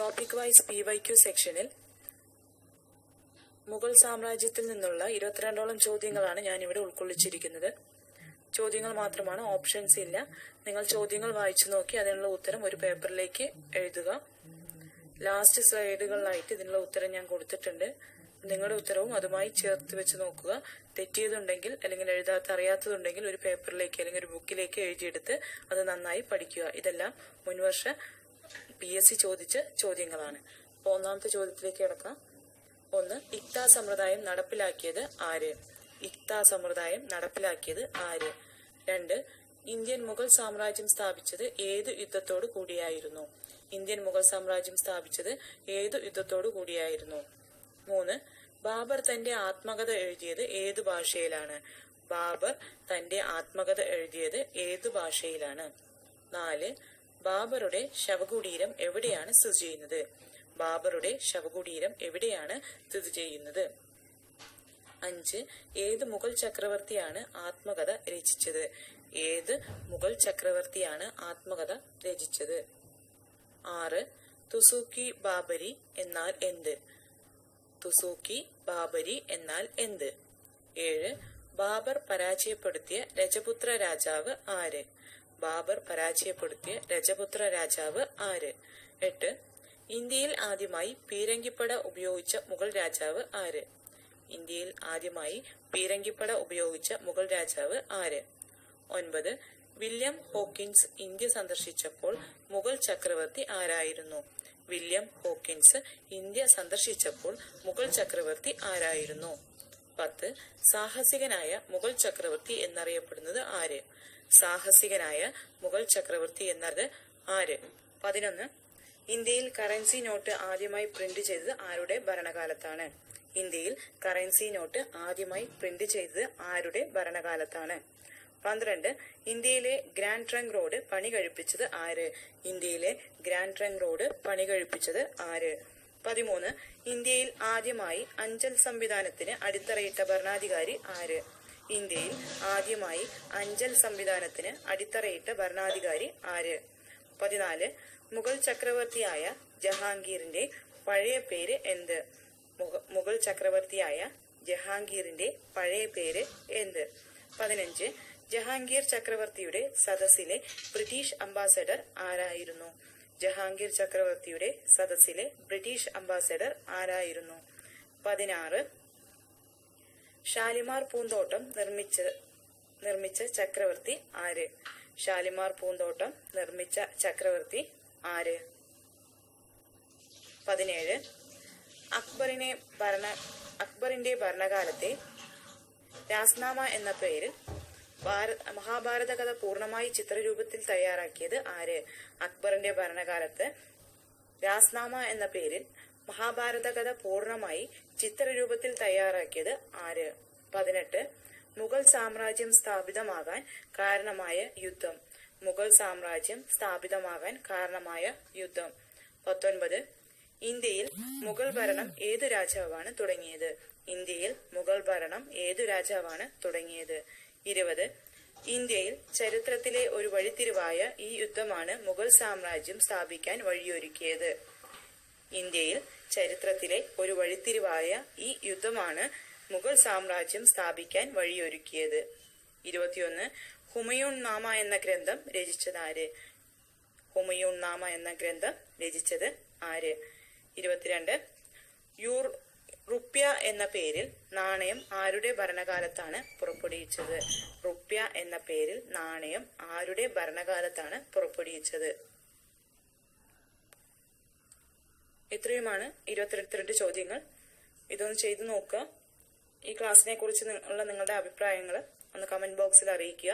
Topic wise PYQ സെക്ഷനിൽ മുഗൾ സാമ്രാജ്യത്തിൽ നിന്നുള്ള 22ഓളം ചോദ്യങ്ങളാണ് ഞാൻ ഇവിടെ ഉൾക്കൊള്ളിച്ചിരിക്കുന്നത്. ചോദ്യങ്ങൾ മാത്രമാണ്, ഓപ്ഷൻസ് ഇല്ല. നിങ്ങൾ ചോദ്യങ്ങൾ വായിച്ചു നോക്കി അതിനുള്ള ഉത്തരം ഒരു പേപ്പറിലേക്ക് എഴുതുക. ലാസ്റ്റ് സ്ലൈഡുകളിലായിട്ട് ഇതിനുള്ള ഉത്തരം ഞാൻ കൊടുത്തിട്ടുണ്ട്. നിങ്ങളുടെ ഉത്തരവും അതുമായി ചേർത്ത് വെച്ച് നോക്കുക. തെറ്റിയതുണ്ടെങ്കിൽ അല്ലെങ്കിൽ അറിയാത്തതുണ്ടെങ്കിൽ ഒരു പേപ്പറിലേക്ക് അല്ലെങ്കിൽ ഒരു ബുക്കിലേക്ക് എഴുതിയെടുത്ത് അത് നന്നായി പഠിക്കുക. ഇതെല്ലാം മുൻവർഷ PSC ചോദിച്ച ചോദ്യങ്ങളാണ്. അപ്പോൾ ഒന്നാമത്തെ ചോദ്യത്തിലേക്ക് കിടക്കാം. 1. ഇക്ത സമ്പ്രദായം നടപ്പിലാക്കിയത് ആര്? ഇക്ത സമ്പ്രദായം നടപ്പിലാക്കിയത് ആര്? 2. ഇന്ത്യൻ മുഗൾ സാമ്രാജ്യം സ്ഥാപിച്ചത് ഏതു യുദ്ധത്തോടു കൂടിയായിരുന്നു? ഇന്ത്യൻ മുഗൾ സാമ്രാജ്യം സ്ഥാപിച്ചത് ഏതു യുദ്ധത്തോടു കൂടിയായിരുന്നു? 3. ബാബർ തന്റെ ആത്മകഥ എഴുതിയത് ഏതു ഭാഷയിലാണ്? ബാബർ തന്റെ ആത്മകഥ എഴുതിയത് ഏതു ഭാഷയിലാണ്? 4. ബാബറുടെ ശവകുടീരം എവിടെയാണ് സ്ഥിതി ചെയ്യുന്നത്? ബാബറുടെ ശവകുടീരം എവിടെയാണ് സ്ഥിതി ചെയ്യുന്നത്? 5. ഏത് മുഗൾ ചക്രവർത്തിയാണ് ആത്മകഥ രചിച്ചത്? ഏത് മുഗൾ ചക്രവർത്തിയാണ് ആത്മകഥ രചിച്ചത്? 6. തുസൂക്കി ബാബരി എന്നാൽ എന്ത്? തുസൂക്കി ബാബരി എന്നാൽ എന്ത്? 7. ബാബർ പരാജയപ്പെടുത്തിയ രജപുത്ര രാജാവ് ആര്? ബാബർ പരാജയപ്പെടുത്തിയ രജപുത്ര രാജാവ് ആര്? 8. ഇന്ത്യയിൽ ആദ്യമായി പീരങ്കിപ്പട ഉപയോഗിച്ച മുഗൾ രാജാവ് ആര്? ഇന്ത്യയിൽ ആദ്യമായി പീരങ്കിപ്പട ഉപയോഗിച്ച മുഗൾ രാജാവ് ആര്? 9. വില്യം ഹോക്കിൻസ് ഇന്ത്യ സന്ദർശിച്ചപ്പോൾ മുഗൾ ചക്രവർത്തി ആരായിരുന്നു? വില്യം ഹോക്കിൻസ് ഇന്ത്യ സന്ദർശിച്ചപ്പോൾ മുഗൾ ചക്രവർത്തി ആരായിരുന്നു? 10. സാഹസികനായ മുഗൾ ചക്രവർത്തി എന്നറിയപ്പെടുന്നത് ആര്? സാഹസികനായ മുഗൾ ചക്രവർത്തി എന്നത് ആര്? 11. ഇന്ത്യയിൽ കറൻസി നോട്ട് ആദ്യമായി പ്രിന്റ് ചെയ്തത് ആരുടെ ഭരണകാലത്താണ്? ഇന്ത്യയിൽ കറൻസി നോട്ട് ആദ്യമായി പ്രിന്റ് ചെയ്തത് ആരുടെ ഭരണകാലത്താണ്? 12. ഇന്ത്യയിലെ ഗ്രാൻഡ് ട്രങ്ക് റോഡ് പണി കഴിപ്പിച്ചത് ആര്? ഇന്ത്യയിലെ ഗ്രാൻഡ് ട്രങ്ക് റോഡ് പണി കഴിപ്പിച്ചത് ആര്? 13. ഇന്ത്യയിൽ ആദ്യമായി അഞ്ചൽ സംവിധാനത്തിന് അടിത്തറയിട്ട ഭരണാധികാരി ആര്? ഇന്ത്യയിൽ ആദ്യമായി അഞ്ചൽ സംവിധാനത്തിന് അടിത്തറയിട്ട ഭരണാധികാരി ആര്? 14. മുഗൾ ചക്രവർത്തിയായ ജഹാംഗീറിന്റെ പഴയ പേര് എന്ത്? മുഗൾ ചക്രവർത്തിയായ ജഹാംഗീറിന്റെ പഴയ പേര് എന്ത്? 15. ജഹാംഗീർ ചക്രവർത്തിയുടെ സദസ്സിലെ ബ്രിട്ടീഷ് അംബാസഡർ ആരായിരുന്നു? ജഹാംഗീർ ചക്രവർത്തിയുടെ സദസ്സിലെ ബ്രിട്ടീഷ് അംബാസഡർ ആരായിരുന്നു? 16. ഷാലിമാർ പൂന്തോട്ടം നിർമ്മിച്ച ചക്രവർത്തി ആര്? ഷാലിമാർ പൂന്തോട്ടം നിർമ്മിച്ച ചക്രവർത്തി ആര്? 17. അക്ബറിന്റെ ഭരണകാലത്തെ രാസ്നാമ എന്ന പേരിൽ മഹാഭാരത കഥ പൂർണ്ണമായി ചിത്രരൂപത്തിൽ തയ്യാറാക്കിയത് ആര്? അക്ബറിന്റെ ഭരണകാലത്ത് രാസ്നാമ എന്ന പേരിൽ മഹാഭാരത കഥ പൂർണ്ണമായി ചിത്രരൂപത്തിൽ തയ്യാറാക്കിയത് ആര്? 18. മുഗൾ സാമ്രാജ്യം സ്ഥാപിതമാകാൻ കാരണമായ യുദ്ധം. മുഗൾ സാമ്രാജ്യം സ്ഥാപിതമാകാൻ കാരണമായ യുദ്ധം. 19. ഇന്ത്യയിൽ മുഗൾ ഭരണം ഏതു രാജാവാണ് തുടങ്ങിയത്? ഇന്ത്യയിൽ മുഗൾ ഭരണം ഏതു രാജാവാണ് തുടങ്ങിയത്? 20. ഇന്ത്യയിൽ ചരിത്രത്തിലെ ഒരു വഴിത്തിരിവായ ഈ യുദ്ധമാണ് മുഗൾ സാമ്രാജ്യം സ്ഥാപിക്കാൻ വഴിയൊരുക്കിയത്. ഇന്ത്യയിൽ ചരിത്രത്തിലെ ഒരു വഴിത്തിരിവായ ഈ യുദ്ധമാണ് മുഗൾ സാമ്രാജ്യം സ്ഥാപിക്കാൻ വഴിയൊരുക്കിയത്. 21. ഹുമയൂൺ നാമ എന്ന ഗ്രന്ഥം രചിച്ചത് ആര്? ഹുമയൂൺ നാമ എന്ന ഗ്രന്ഥം രചിച്ചത് ആര്? 22. റുപ്യ എന്ന പേരിൽ നാണയം ആരുടെ ഭരണകാലത്താണ് പുറപ്പെടുവിച്ചത്? റുപ്യ എന്ന പേരിൽ നാണയം ആരുടെ ഭരണകാലത്താണ് പുറപ്പെടുവിച്ചത്? ഇത്രയുമാണ് 22 ചോദ്യങ്ങൾ. ഇതൊന്ന് ചെയ്തു നോക്കുക. ഈ ക്ലാസ്സിനെ കുറിച്ച് ഉള്ള നിങ്ങളുടെ അഭിപ്രായങ്ങൾ ഒന്ന് കമന്റ് ബോക്സിൽ അറിയിക്കുക.